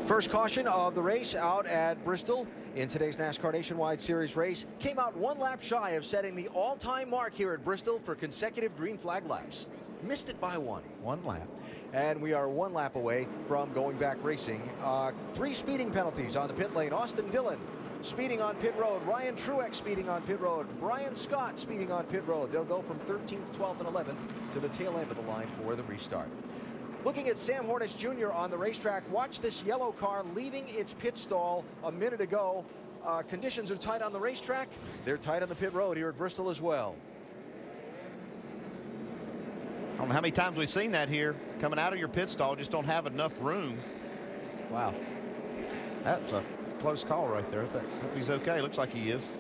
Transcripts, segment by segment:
First caution of the race out at Bristol in today's NASCAR Nationwide Series race came out one lap shy of setting the all-time mark here at Bristol for consecutive green flag laps. Missed it by one lap. And we are one lap away from going back racing. 3 speeding penalties on the pit lane. Austin Dillon speeding on pit road. Ryan Truex speeding on pit road. Brian Scott speeding on pit road. They'll go from 13th, 12th, and 11th to the tail end of the line for the restart. Looking at Sam Hornish Jr. on the racetrack, watch this yellow car leaving its pit stall a minute ago. Conditions are tight on the racetrack. They're tight on the pit road here at Bristol as well. I don't know how many times we've seen that here. Coming out of your pit stall, just don't have enough room. Wow. That's a close call right there. Hope he's okay. Looks like he is.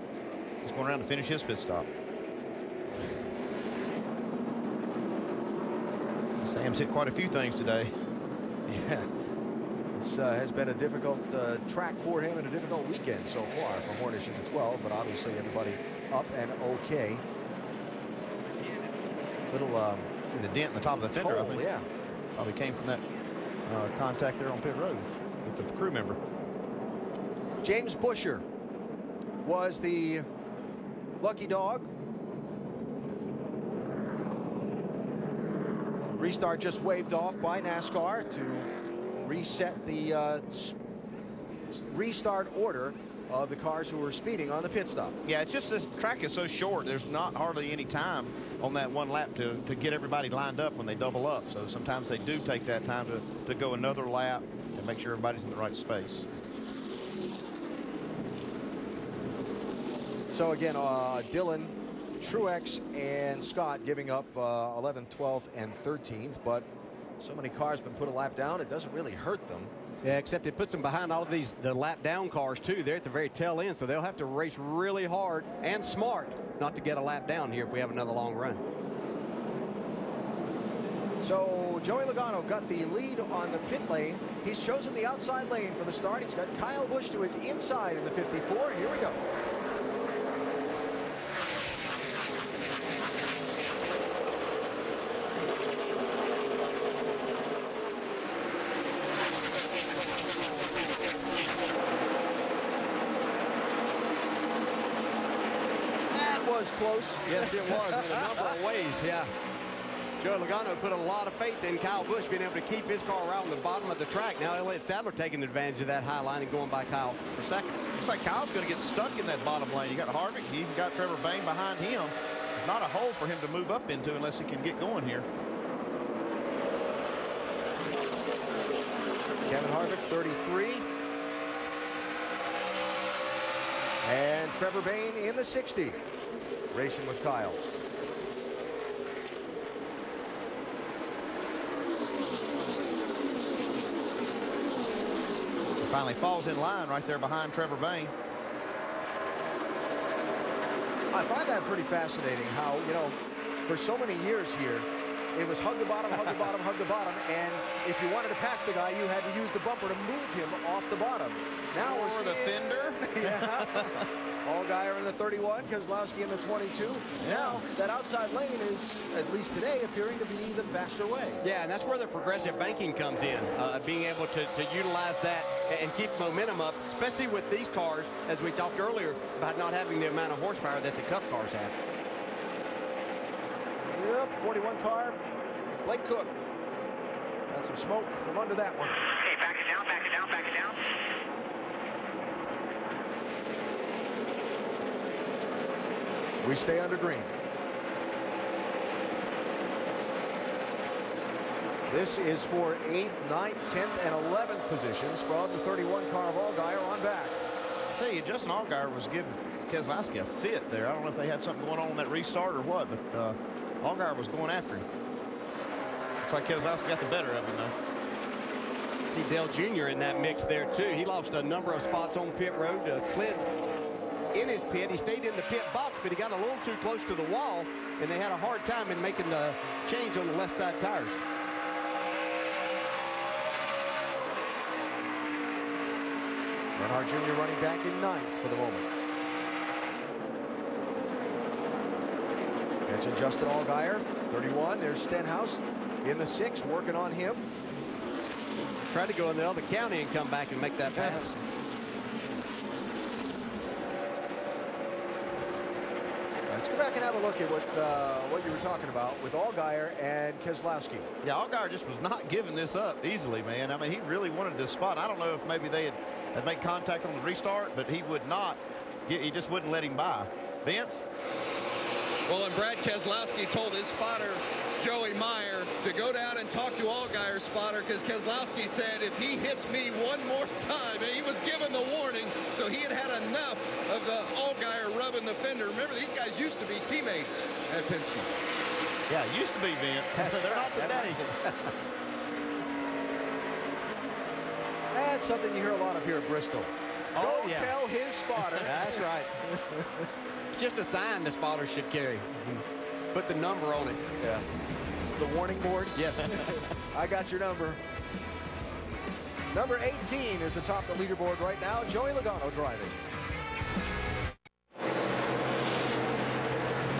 He's going around to finish his pit stop. Sam's hit quite a few things today. Yeah. This has been a difficult track for him and a difficult weekend so far for Hornish in the 12, but obviously everybody up and okay. Little see the dent in the top of the fender. Toll, I think. Yeah. Probably came from that contact there on pit road with the crew member. James Busher was the lucky dog. Restart just waved off by NASCAR to reset the restart order of the cars who were speeding on the pit stop. Yeah, it's just this track is so short. There's not hardly any time on that one lap to get everybody lined up when they double up. So sometimes they do take that time to go another lap and make sure everybody's in the right space. So again, Dillon, Truex, and Scott giving up 11th, 12th, and 13th, but so many cars been put a lap down, it doesn't really hurt them. Yeah, except it puts them behind all of the lap down cars too. They're at the very tail end, so they'll have to race really hard and smart not to get a lap down here if we have another long run. So Joey Logano got the lead on the pit lane. He's chosen the outside lane for the start. He's got Kyle Busch to his inside in the 54. Here we go. Close. Yes, it was in a number of ways. Yeah. Joey Logano put a lot of faith in Kyle Busch being able to keep his car around the bottom of the track. Now Elliott Sadler taking advantage of that high line and going by Kyle for second. Looks like Kyle's going to get stuck in that bottom lane. You got Harvick, you've got Trevor Bayne behind him. There's not a hole for him to move up into unless he can get going here. Kevin Harvick, 33. And Trevor Bayne in the 60. Racing with Kyle. He finally falls in line right there behind Trevor Bayne. I find that pretty fascinating how, you know, for so many years here, it was hug the bottom, hug the bottom, hug the bottom, and if you wanted to pass the guy, you had to use the bumper to move him off the bottom. Now we're seeing the fender. Yeah. Allgaier in the 31, Keselowski in the 22. Now, that outside lane is, at least today, appearing to be the faster way. Yeah, and that's where the progressive banking comes in, being able to utilize that and keep momentum up, especially with these cars, as we talked earlier, about not having the amount of horsepower that the Cup cars have. Yep, 41 car, Blake Cook. Got some smoke from under that one. Hey, back it down, back it down, back it down. We stay under green. This is for 8th, 9th, 10th, and 11th positions from the 31 car of Allgaier on back. I tell you, Justin Allgaier was giving Keselowski a fit there. I don't know if they had something going on in that restart or what, but Allgaier was going after him. Looks like Keselowski got the better of him, though. See Dale Jr. in that mix there, too. He lost a number of spots on pit road, slid in his pit. He stayed in the pit box, but he got a little too close to the wall, and they had a hard time in making the change on the left side tires. Earnhardt Jr. running back in 9th for the moment. Mentioned Justin Allgaier, 31. There's Stenhouse in the 6, working on him. Try to go in the other county and come back and make that pass. Let's go back and have a look at what you were talking about with Allgaier and Keselowski. Yeah, Allgaier just was not giving this up easily, man. I mean, he really wanted this spot. I don't know if maybe they had made contact on the restart, but he would not. He just wouldn't let him by. Vince? Well, and Brad Keselowski told his spotter, Joey Meyer, to go down and talk to Allgaier's spotter, because Keselowski said if he hits me one more time, and he was given the warning, so he had had enough of Allgaier rubbing the fender. Remember, these guys used to be teammates at Penske. Yeah, it used to be, Vince. They're not today. That's something you hear a lot of here at Bristol. Oh, Go yeah. tell his spotter. That's right. It's just a sign the spotter should carry. Put the number on it. Yeah. The warning board? Yes. I got your number. Number 18 is atop the leaderboard right now. Joey Logano driving.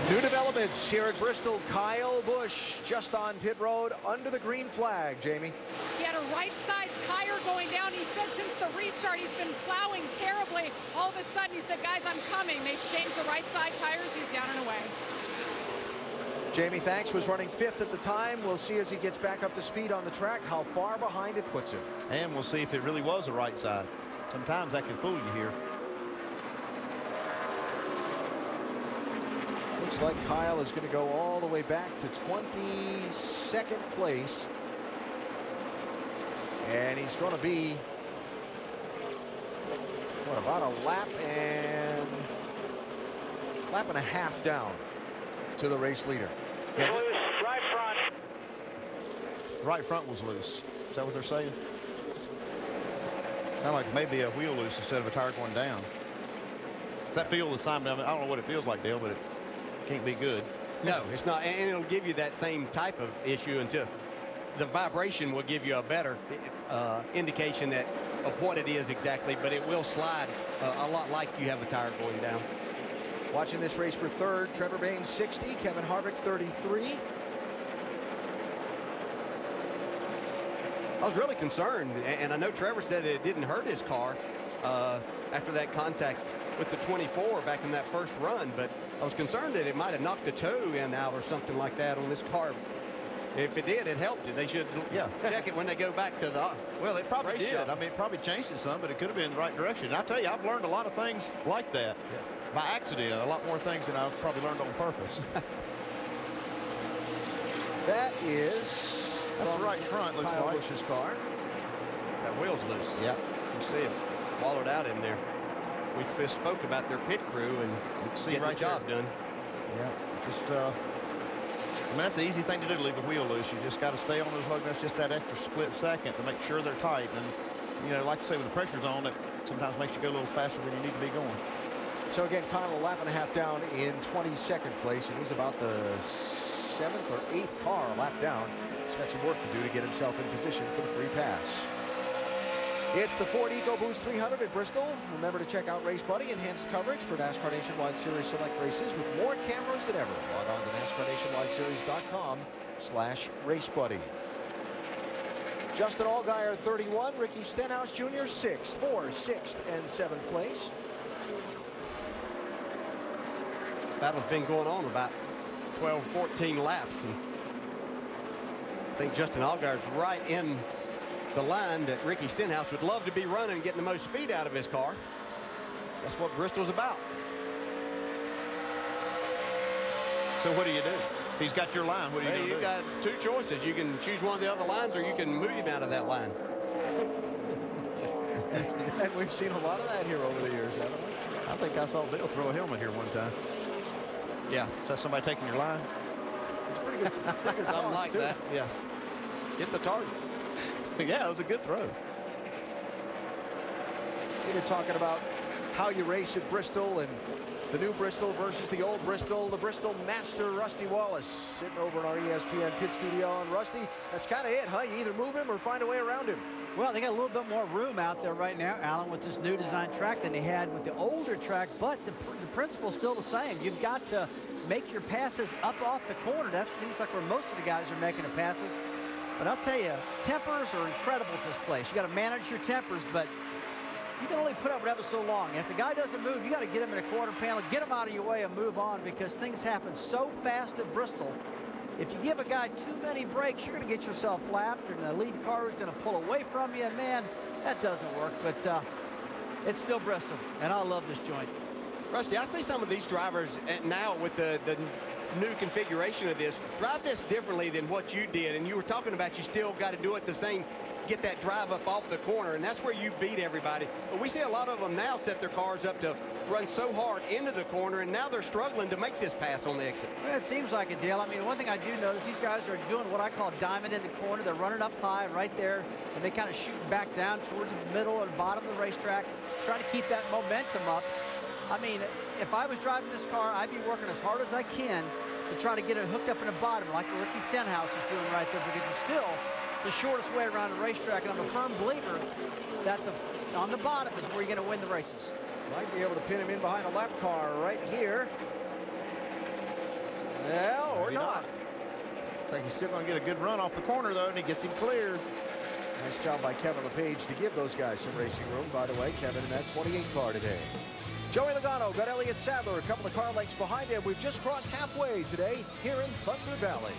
New developments here at Bristol. Kyle Busch just on pit road under the green flag, Jamie. He had a right side tire going down. He said since the restart he's been plowing terribly. All of a sudden he said, guys, I'm coming. They've changed the right side tires. He's down and away. Jamie, thanks, was running 5th at the time. We'll see as he gets back up to speed on the track how far behind it puts him. And we'll see if it really was a right side. Sometimes that can fool you here. Looks like Kyle is going to go all the way back to 22nd place. And he's going to be, what, about a lap and a half down to the race leader. Loose, right front. Right front was loose. Is that what they're saying? Sound like maybe a wheel loose instead of a tire going down. Does that feel the same? I don't know what it feels like, Dale, but it can't be good. No, it's not. And it'll give you that same type of issue until the vibration will give you a better indication of what it is exactly, but it will slide a lot like you have a tire going down. Watching this race for 3rd, Trevor Bayne 60, Kevin Harvick 33. I was really concerned, and I know Trevor said that it didn't hurt his car after that contact with the 24 back in that first run, but I was concerned that it might have knocked the toe end out or something like that on this car. If it did, it helped it. They should check it when they go back to the Well, it probably race did. shop. I mean, it probably changed it some, but it could have been in the right direction. I tell you, I've learned a lot of things like that by accident. A lot more things than I've probably learned on purpose. That is That's the right front, looks Kyle like. Busch's car. That wheel's loose. Yeah. You see it wallowed out in there. We just spoke about their pit crew and You can see getting right the job there. done. Yeah. Just, I mean, that's the easy thing to do, to leave a wheel loose. You just got to stay on those lug nuts just that extra split second to make sure they're tight. And, you know, like I say, with the pressure's on, it sometimes makes you go a little faster than you need to be going. So again, Kyle a lap and a half down in 22nd place, and he's about the 7th or 8th car a lap down. He's got some work to do to get himself in position for the free pass. It's the Ford EcoBoost 300 at Bristol. Remember to check out Race Buddy, enhanced coverage for NASCAR Nationwide Series select races with more cameras than ever. Log on to NASCARNationwideSeries.com/RaceBuddy. Justin Allgaier 31, Ricky Stenhouse Jr. 6th, 4th, 6th, and 7th place. This battle's been going on about 12, 14 laps, and I think Justin Allgaier's right in the line that Ricky Stenhouse would love to be running and getting the most speed out of his car. That's what Bristol's about. So what do you do? He's got your line. What do you do? You've got two choices. You can choose one of the other lines, or you can move him out of that line. And we've seen a lot of that here over the years, haven't we? I think I saw Dale throw a helmet here one time. Yeah, Is that somebody taking your line? It's pretty good. Pretty good something toss, like too. that. Yeah, hit the target. Yeah, it was a good throw. Even talking about how you race at Bristol and the new Bristol versus the old Bristol. The Bristol master, Rusty Wallace, sitting over in our ESPN pit studio. And Rusty, that's kind of it, huh? You either move him or find a way around him. Well, they got a little bit more room out there right now, Alan, with this new design track than they had with the older track, but the principle's still the same. You've got to make your passes up off the corner. That seems like where most of the guys are making the passes. But I'll tell you, tempers are incredible at this place. You got to manage your tempers, but you can only put up with it so long. If the guy doesn't move, you got to get him in a quarter panel, get him out of your way and move on, because things happen so fast at Bristol. If you give a guy too many breaks, you're going to get yourself lapped, and the lead car is going to pull away from you, and man, that doesn't work. But it's still Bristol, and I love this joint. Rusty, I see some of these drivers now with the new configuration of this drive this differently than what you did, and you were talking about you still got to do it the same, get that drive up off the corner, and that's where you beat everybody. But we see a lot of them now set their cars up to run so hard into the corner, and now they're struggling to make this pass on the exit. Well, it seems like a deal. I mean, one thing I do notice, these guys are doing what I call diamond in the corner. They're running up high right there, and they kind of shoot back down towards the middle or the bottom of the racetrack, trying to keep that momentum up. I mean, if I was driving this car, I'd be working as hard as I can to try to get it hooked up in the bottom, like Ricky Stenhouse is doing right there, because it's still the shortest way around the racetrack, and I'm a firm believer that on the bottom is where you're going to win the races. Might be able to pin him in behind a lap car right here. Well, or not. Looks like he's still going to get a good run off the corner, though, and he gets him cleared. Nice job by Kevin LePage to give those guys some racing room. By the way, Kevin in that 28 car today. Joey Logano got Elliott Sadler a couple of car lengths behind him. We've just crossed halfway today here in Thunder Valley.